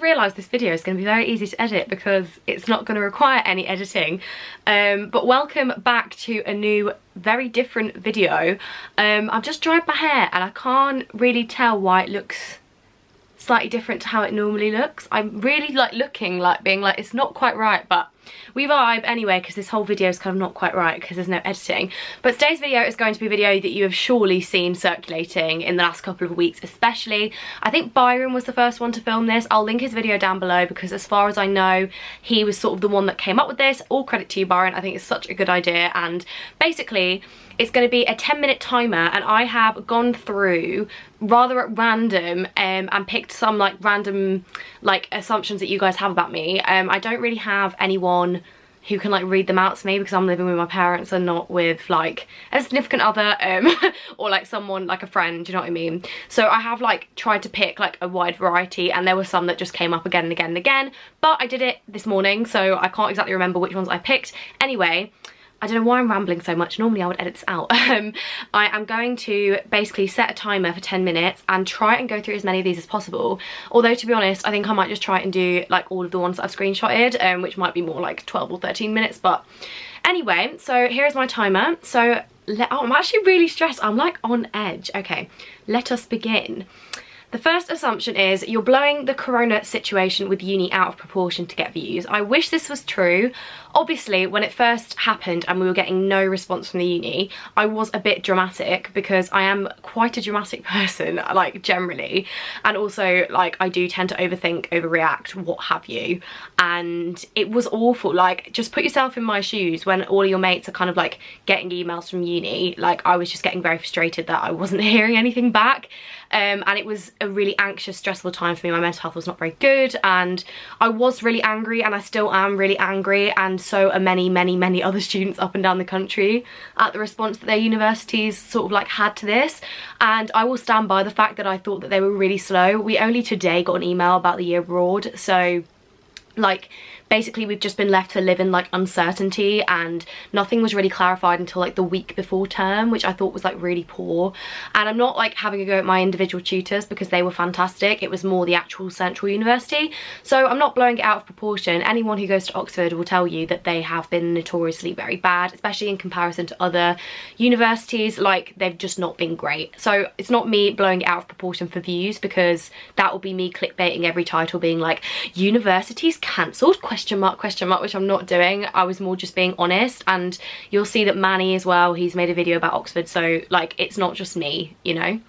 realised this video is going to be very easy to edit because it's not going to require any editing. But welcome back to a new, very different video. I've just dried my hair and I can't really tell why it looks slightly different to how it normally looks. I'm really like looking like being like it's not quite right, but we vibe anyway because this whole video is kind of not quite right because there's no editing. But today's video is going to be a video that you have surely seen circulating in the last couple of weeks, especially. I think Byron was the first one to film this. I'll link his video down below because as far as I know, he was sort of the one that came up with this. All credit to you, Byron. I think it's such a good idea. And basically it's going to be a 10-minute timer, and I have gone through rather at random and picked some like random like assumptions that you guys have about me. I don't really have anyone who can like read them out to me because I'm living with my parents and not with like a significant other or like someone like a friend, do you know what I mean? So I have like tried to pick like a wide variety, and there were some that just came up again and again and again, but I did it this morning so I can't exactly remember which ones I picked. Anyway, I don't know why I'm rambling so much. Normally I would edit this out. I am going to basically set a timer for 10 minutes and try and go through as many of these as possible. Although, to be honest, I think I might just try and do like all of the ones that I've screenshotted, which might be more like 12 or 13 minutes. But anyway, so here's my timer. So oh, I'm actually really stressed. I'm like on edge. Okay, let us begin. The first assumption is you're blowing the corona situation with uni out of proportion to get views. I wish this was true. Obviously, when it first happened and we were getting no response from the uni, I was a bit dramatic because I am quite a dramatic person, like generally. And also, like, I do tend to overthink, overreact, what have you. And it was awful. Like, just put yourself in my shoes when all of your mates are kind of like getting emails from uni. Like, I was just getting very frustrated that I wasn't hearing anything back. And it was a really anxious, stressful time for me. My mental health was not very good, and I was really angry, and I still am really angry, and so are many other students up and down the country at the response that their universities sort of like had to this. And I will stand by the fact that I thought that they were really slow. We only today got an email about the year abroad, so like basically we've just been left to live in like uncertainty, and nothing was really clarified until like the week before term, which I thought was like really poor. And I'm not like having a go at my individual tutors because they were fantastic. It was more the actual central university, so I'm not blowing it out of proportion. Anyone who goes to Oxford will tell you that they have been notoriously very bad, especially in comparison to other universities. Like, they've just not been great. So it's not me blowing it out of proportion for views, because that will be me clickbaiting every title being like universities cancelled question mark, which I'm not doing. I was more just being honest. And you'll see that Manny as well, he's made a video about Oxford, so like it's not just me, you know.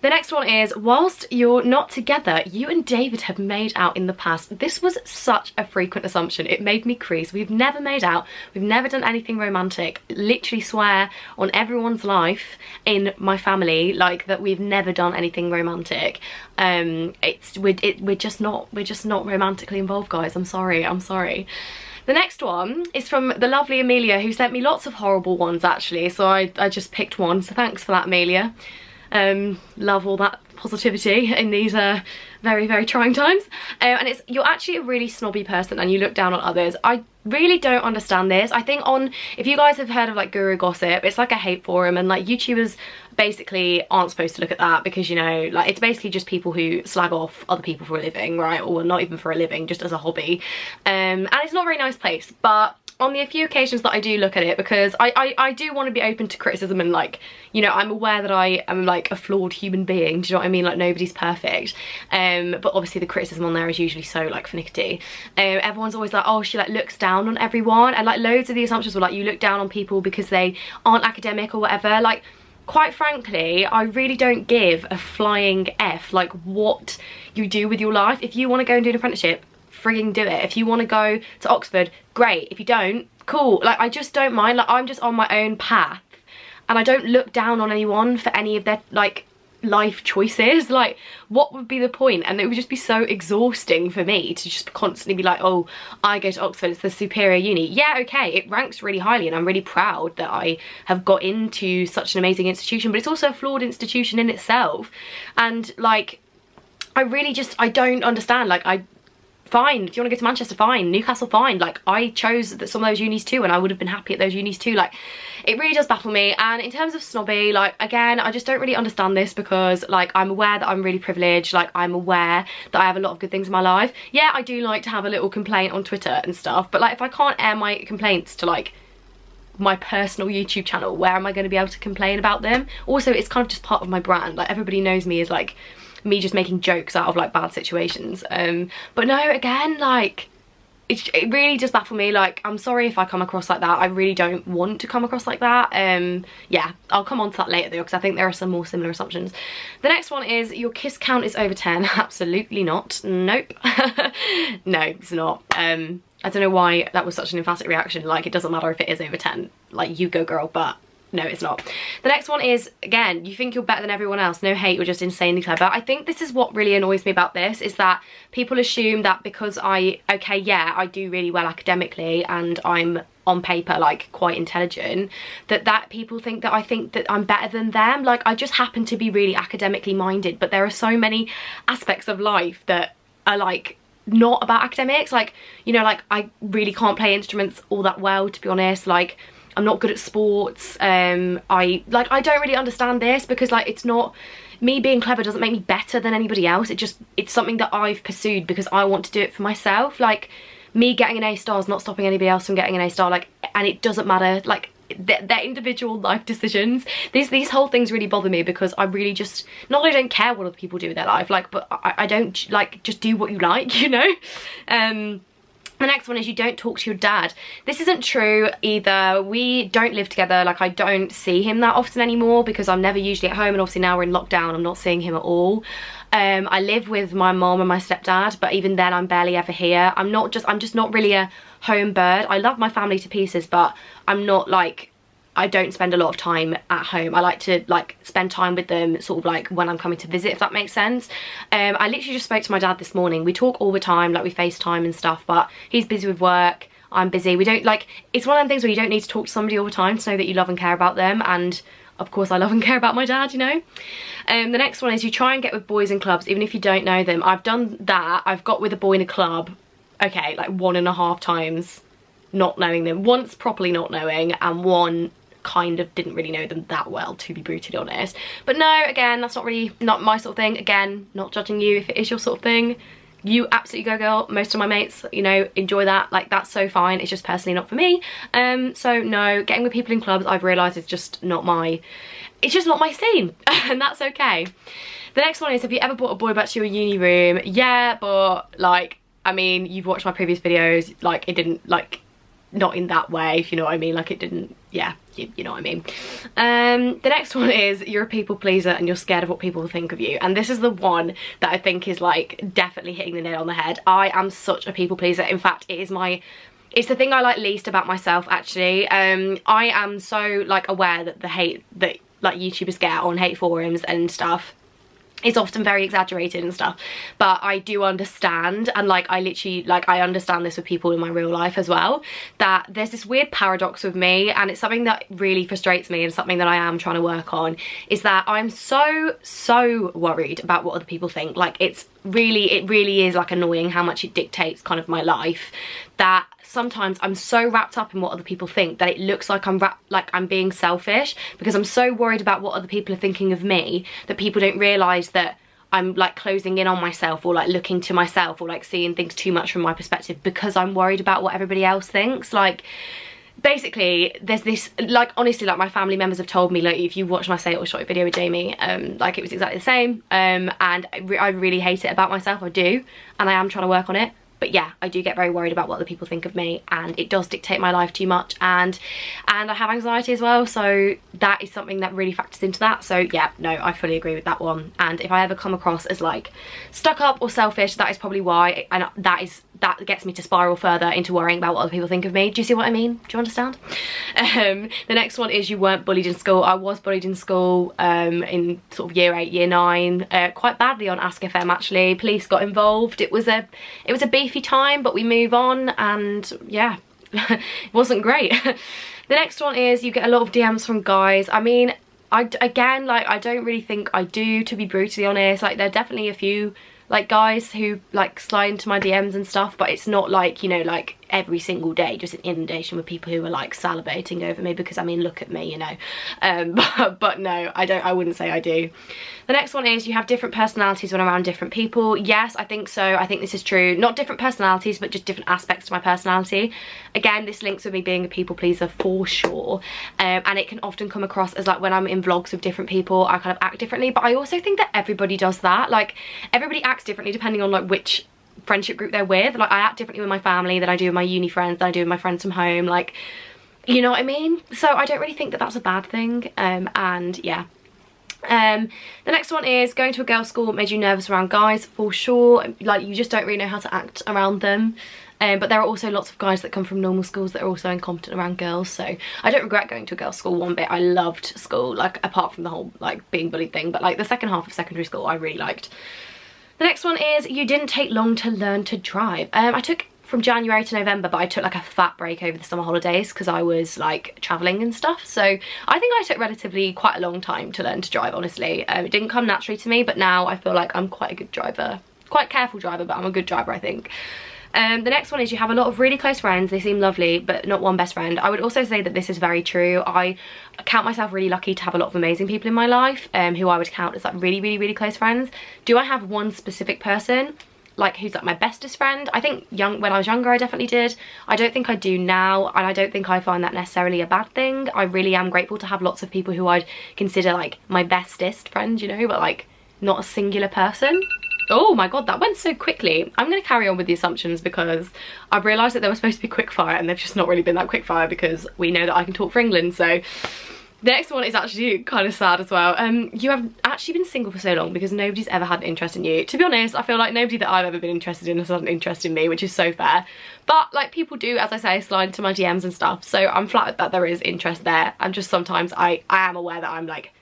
The next one is, whilst you're not together, you and David have made out in the past. This was such a frequent assumption. It made me crease. We've never made out. We've never done anything romantic. Literally swear on everyone's life in my family like that we've never done anything romantic. We're just not romantically involved, guys. I'm sorry. The next one is from the lovely Amelia, who sent me lots of horrible ones actually, so I just picked one, so thanks for that, Amelia. Love all that positivity in these very trying times. And it's, you're actually a really snobby person and you look down on others. I really don't understand this. I think if you guys have heard of like Guru Gossip, it's like a hate forum, and like YouTubers basically aren't supposed to look at that because, you know, like it's basically just people who slag off other people for a living, right? Or not even for a living, just as a hobby. And it's not a very nice place, but on the few occasions that I do look at it, because I do want to be open to criticism, and like, you know, I'm aware that I am like a flawed human being, do you know what I mean? Like, nobody's perfect. But obviously the criticism on there is usually so like finicky. Everyone's always like, oh, she like looks down on everyone, and like loads of the assumptions were like, you look down on people because they aren't academic or whatever. Like, quite frankly, I really don't give a flying F like what you do with your life. If you want to go and do an apprenticeship, frigging do it. If you want to go to Oxford, great. If you don't, cool. Like, I just don't mind. Like, I'm just on my own path, and I don't look down on anyone for any of their like life choices. Like, what would be the point? And it would just be so exhausting for me to just constantly be like, oh, I go to Oxford, it's the superior uni. Yeah, okay, it ranks really highly and I'm really proud that I have got into such an amazing institution, but it's also a flawed institution in itself. And like, I really just, I don't understand. Like, fine. If you want to go to Manchester, fine. Newcastle, fine. Like, I chose some of those unis too, and I would have been happy at those unis too. Like, it really does baffle me. And in terms of snobby, like, again, I just don't really understand this, because like, I'm aware that I'm really privileged. Like, I'm aware that I have a lot of good things in my life. Yeah, I do like to have a little complaint on Twitter and stuff, but like, if I can't air my complaints to like my personal YouTube channel, where am I going to be able to complain about them? Also, it's kind of just part of my brand. Like, everybody knows me as like me just making jokes out of like bad situations. But no, again, like, it really does baffle me. Like, I'm sorry if I come across like that. I really don't want to come across like that. Yeah, I'll come on to that later though, because I think there are some more similar assumptions. The next one is, your kiss count is over 10. Absolutely not. Nope. No, it's not. I don't know why that was such an emphatic reaction. Like, it doesn't matter if it is over 10. Like, you go girl, but no, it's not. The next one is, again, you think you're better than everyone else. No hate, you're just insanely clever. I think this is what really annoys me about this, is that people assume that because okay, yeah, I do really well academically and I'm on paper like quite intelligent, that people think that I think that I'm better than them. Like, I just happen to be really academically minded, but there are so many aspects of life that are like not about academics. Like, you know, like, I really can't play instruments all that well, to be honest. Like, I'm not good at sports. I don't really understand this, because like, it's not, me being clever doesn't make me better than anybody else. It's something that I've pursued because I want to do it for myself. Like, me getting an A star is not stopping anybody else from getting an A star. Like, and it doesn't matter, like, their individual life decisions. These whole things really bother me, because I really just, not that I don't care what other people do with their life, like, but I don't, like, just do what you like, you know? The next one is, you don't talk to your dad. This isn't true either. We don't live together. Like, I don't see him that often anymore, because I'm never usually at home, and obviously now we're in lockdown, I'm not seeing him at all. I live with my mom and my stepdad, but even then I'm barely ever here. I'm just not really a home bird. I love my family to pieces, but I'm not like, I don't spend a lot of time at home. I like to like spend time with them sort of like when I'm coming to visit, if that makes sense. I literally just spoke to my dad this morning. We talk all the time, like we FaceTime and stuff, but he's busy with work, I'm busy. We don't, like, it's one of them things where you don't need to talk to somebody all the time to know that you love and care about them, and of course I love and care about my dad, you know. The next one is, you try and get with boys in clubs even if you don't know them. I've done that. I've got with a boy in a club, okay, like 1.5 times not knowing them. Once properly not knowing, and one kind of didn't really know them that well, to be brutally honest. But no, again, that's not my sort of thing. Again, not judging you. If it is your sort of thing, you absolutely go girl. Most of my mates, you know, enjoy that. Like, that's so fine. It's just personally not for me. So no, getting with people in clubs, I've realised, is just not my, it's just not my scene. And that's okay. The next one is, have you ever brought a boy back to your uni room? Yeah, but like, I mean, you've watched my previous videos, like, it didn't, like, not in that way, if you know what I mean. Like, it didn't, yeah, you know what I mean. The next one is, you're a people pleaser and you're scared of what people will think of you. And this is the one that I think is like definitely hitting the nail on the head. I am such a people pleaser. In fact, it's the thing I like least about myself, actually. I am so like aware that the hate that like YouTubers get on hate forums and stuff, it's often very exaggerated and stuff, but I do understand, and like, I literally, like, I understand this with people in my real life as well, that there's this weird paradox with me, and it's something that really frustrates me and something that I am trying to work on, is that I'm so worried about what other people think. Like, it really is like annoying how much it dictates kind of my life, that sometimes I'm so wrapped up in what other people think that it looks like I'm being selfish, because I'm so worried about what other people are thinking of me, that people don't realise that I'm like closing in on myself, or like looking to myself, or like seeing things too much from my perspective, because I'm worried about what everybody else thinks. Like, basically, there's this, like, honestly, like, my family members have told me, like, if you watch my Say It or Shot It video with Jamie, like, it was exactly the same, and I really hate it about myself. I do, and I am trying to work on it. But yeah, I do get very worried about what other people think of me, and it does dictate my life too much, and I have anxiety as well, so that is something that really factors into that. So yeah, no, I fully agree with that one. And if I ever come across as like stuck up or selfish, that is probably why, and that gets me to spiral further into worrying about what other people think of me. Do you see what I mean? Do you understand? The next one is, you weren't bullied in school. I was bullied in school, in sort of year 8, year 9, quite badly on Ask FM, actually. Police got involved. It was a beefy time, but we move on, and yeah, it wasn't great. The next one is, you get a lot of DMs from guys. I mean, again, like, I don't really think I do, to be brutally honest. Like, there are definitely a few like guys who like slide into my DMs and stuff, but it's not like, you know, like every single day just an inundation with people who are like salivating over me, because I mean, look at me, you know. But no, I wouldn't say I do. The next one is you have different personalities when around different people. Yes, I think so. I think this is true. Not different personalities, but just different aspects to my personality. Again, this links with me being a people pleaser for sure. And it can often come across as like when I'm in vlogs with different people, I kind of act differently. But I also think that everybody does that. Like everybody acts differently depending on like which friendship group they're with. Like I act differently with my family than I do with my uni friends, than I do with my friends from home. Like, you know what I mean? So I don't really think that that's a bad thing. And yeah. The next one is going to a girls' school made you nervous around guys. For sure, like you just don't really know how to act around them. But there are also lots of guys that come from normal schools that are also incompetent around girls, so I don't regret going to a girls' school one bit. I loved school, like apart from the whole like being bullied thing, but like the second half of secondary school I really liked. The next one is you didn't take long to learn to drive. I took from January to November, but I took like a fat break over the summer holidays because I was like traveling and stuff. So I think I took relatively quite a long time to learn to drive, honestly. It didn't come naturally to me, but now I feel like I'm quite a good driver. Quite careful driver, but I'm a good driver, I think. The next one is you have a lot of really close friends. They seem lovely, but not one best friend. I would also say that this is very true. I count myself really lucky to have a lot of amazing people in my life, who I would count as like really close friends. Do I have one specific person like who's like my bestest friend? I think when I was younger I definitely did. I don't think I do now, and I don't think I find that necessarily a bad thing. I really am grateful to have lots of people who I'd consider like my bestest friend, you know, but like not a singular person. Oh my god, that went so quickly. I'm going to carry on with the assumptions because I've realised that they were supposed to be quickfire and they've just not really been that quickfire because we know that I can talk for England. So the next one is actually kind of sad as well. You have actually been single for so long because nobody's ever had an interest in you. To be honest, I feel like nobody that I've ever been interested in has had an interest in me, which is so fair. But like people do, as I say, slide into my DMs and stuff. So I'm flattered that there is interest there. And just sometimes I am aware that I'm like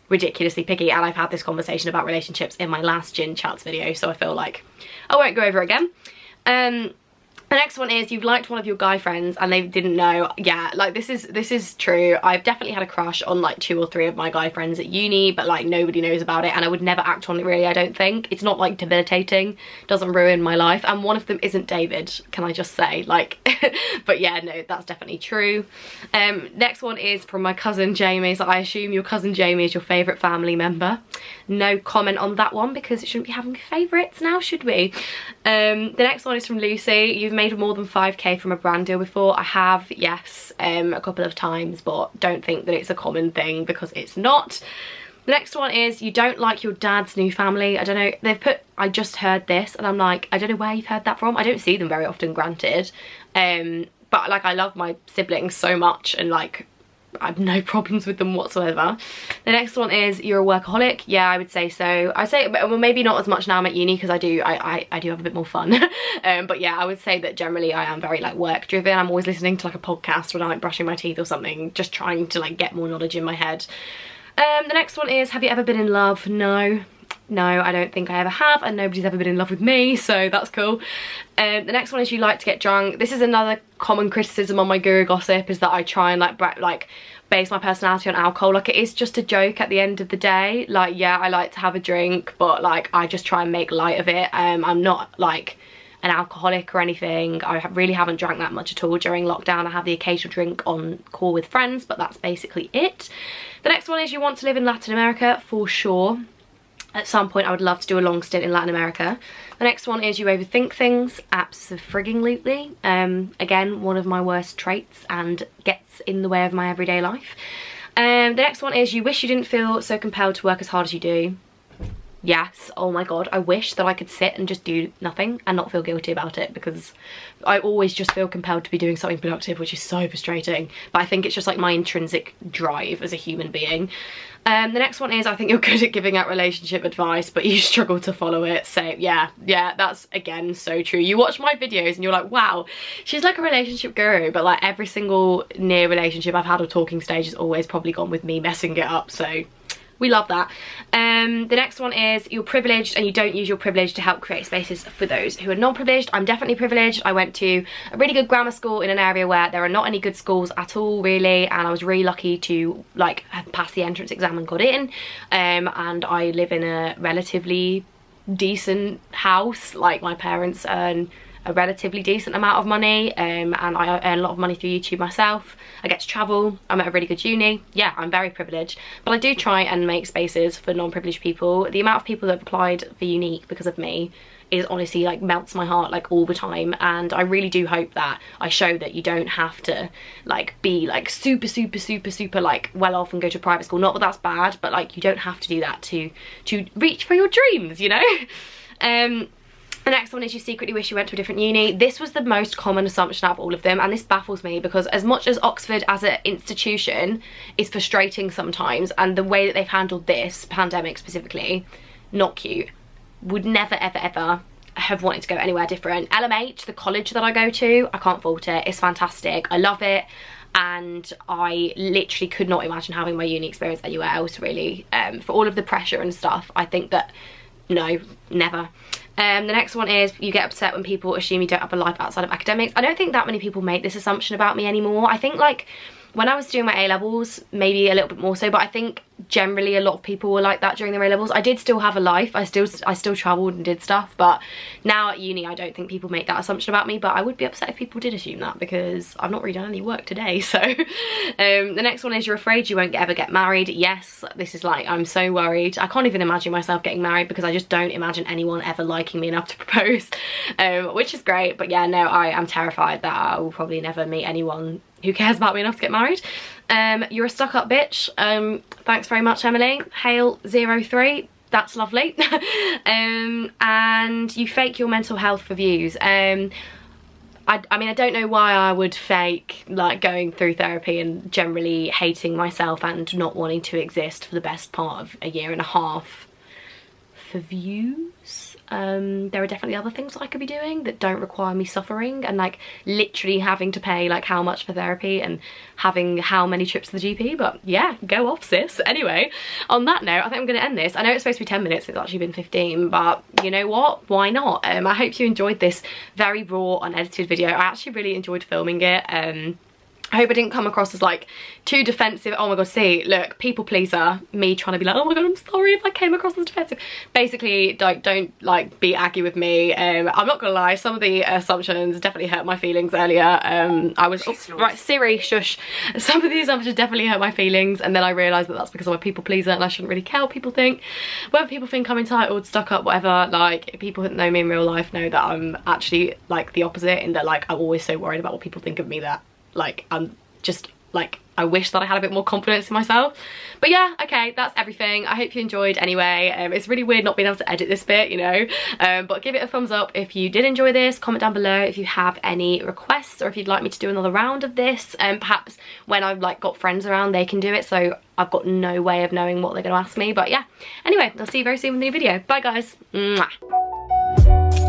ridiculously picky, and I've had this conversation about relationships in my last gin chats video, so I feel like I won't go over it again. The next one is you've liked one of your guy friends and they didn't know. Yeah, like this is true. I've definitely had a crush on like 2 or 3 of my guy friends at uni, but like nobody knows about it, and I would never act on it really, I don't think. It's not like debilitating, doesn't ruin my life, and one of them isn't David, can I just say, like but yeah, no, that's definitely true. Next one is from my cousin Jamie. So I assume your cousin Jamie is your favourite family member. No comment on that one because it shouldn't be having favourites now, should we? The next one is from Lucy. You've made more than 5k from a brand deal before. I have, yes, a couple of times, but don't think that it's a common thing because it's not. The next one is you don't like your dad's new family. I don't know, they've put, I just heard this and I'm like, I don't know where you've heard that from. I don't see them very often, granted, but like I love my siblings so much and like I have no problems with them whatsoever. The next one is you're a workaholic. Yeah, I would say so. I say, well, maybe not as much now I'm at uni because I do have a bit more fun. But yeah, I would say that generally I am very like work driven. I'm always listening to like a podcast when I'm like brushing my teeth or something, just trying to like get more knowledge in my head. The next one is have you ever been in love? No, I don't think I ever have, and nobody's ever been in love with me, so that's cool. The next one is you like to get drunk. This is another common criticism on my guru gossip, is that I try and like base my personality on alcohol. Like, it is just a joke at the end of the day. Like, yeah, I like to have a drink, but like I just try and make light of it. I'm not like an alcoholic or anything. I really haven't drank that much at all during lockdown. I have the occasional drink on call with friends, but that's basically it. The next one is you want to live in Latin America. For sure. At some point I would love to do a long stint in Latin America. The next one is you overthink things. Absolutely. Again, one of my worst traits and gets in the way of my everyday life. The next one is you wish you didn't feel so compelled to work as hard as you do. Yes, oh my god, I wish that I could sit and just do nothing and not feel guilty about it, because I always just feel compelled to be doing something productive, which is so frustrating. But I think it's just like my intrinsic drive as a human being. The next one is I think you're good at giving out relationship advice, but you struggle to follow it. So yeah, that's again so true. You watch my videos and you're like, wow, she's like a relationship guru, but like every single near relationship I've had or talking stage has always probably gone with me messing it up, so we love that. The next one is you're privileged and you don't use your privilege to help create spaces for those who are non-privileged. I'm definitely privileged. I went to a really good grammar school in an area where there are not any good schools at all really, and I was really lucky to like have passed the entrance exam and got in. And I live in a relatively decent house. Like, my parents earn a relatively decent amount of money, and I earn a lot of money through YouTube myself. I get to travel, I'm at a really good uni. Yeah, I'm very privileged, but I do try and make spaces for non-privileged people. The amount of people that have applied for Unique because of me is honestly, like, melts my heart, like, all the time. And I really do hope that I show that you don't have to, like, be like super like well off and go to private school. Not that that's bad, but like, you don't have to do that to reach for your dreams, you know. The next one is you secretly wish you went to a different uni. This was the most common assumption out of all of them, and this baffles me because as much as Oxford as an institution is frustrating sometimes, and the way that they've handled this pandemic specifically, not cute. Would never ever have wanted to go anywhere different. LMH, the college that I go to, I can't fault it. It's fantastic. I love it. And I literally could not imagine having my uni experience anywhere else, really. For all of the pressure and stuff, I think that, no, never. The next one is you get upset when people assume you don't have a life outside of academics. I don't think that many people make this assumption about me anymore. I think, like, when I was doing my A-levels, maybe a little bit more so, but I think generally a lot of people were like that during their A-levels. I did still have a life. I still travelled and did stuff, but now at uni I don't think people make that assumption about me, but I would be upset if people did assume that because I've not really done any work today. So the next one is you're afraid you won't ever get married. Yes, this is like, I'm so worried. I can't even imagine myself getting married because I just don't imagine anyone ever liking me enough to propose, which is great. But yeah, no, I am terrified that I will probably never meet anyone who cares about me enough to get married. You're a stuck-up bitch. Thanks very much, Emily. Hail03, that's lovely. And you fake your mental health for views. I mean, I don't know why I would fake, like, going through therapy and generally hating myself and not wanting to exist for the best part of a year and a half for views. There are definitely other things that I could be doing that don't require me suffering and, like, literally having to pay, like, how much for therapy and having how many trips to the GP. But yeah, go off, sis. Anyway, on that note, I think I'm gonna end this. I know it's supposed to be 10 minutes, it's actually been 15, but you know what, why not? I hope you enjoyed this very raw, unedited video. I actually really enjoyed filming it. I hope I didn't come across as, like, too defensive. Oh my god, see, look, people pleaser, me trying to be like, oh my god, I'm sorry if I came across as defensive. Basically, like, don't, like, be aggy with me. I'm not gonna lie, some of the assumptions definitely hurt my feelings earlier. I was, oh, right, Siri, shush. Some of the assumptions definitely hurt my feelings, and then I realised that that's because I'm a people pleaser and I shouldn't really care what people think. Whether people think I'm entitled, stuck up, whatever, like, people that know me in real life know that I'm actually, like, the opposite, in that, like, I'm always so worried about what people think of me that, like, I'm just, like, I wish that I had a bit more confidence in myself. But yeah, okay, that's everything. I hope you enjoyed anyway. It's really weird not being able to edit this bit, you know, but give it a thumbs up if you did enjoy this. Comment down below if you have any requests or if you'd like me to do another round of this. Perhaps when I've, like, got friends around, they can do it, so I've got no way of knowing what they're gonna ask me. But yeah, anyway, I'll see you very soon with a new video. Bye guys. Mwah.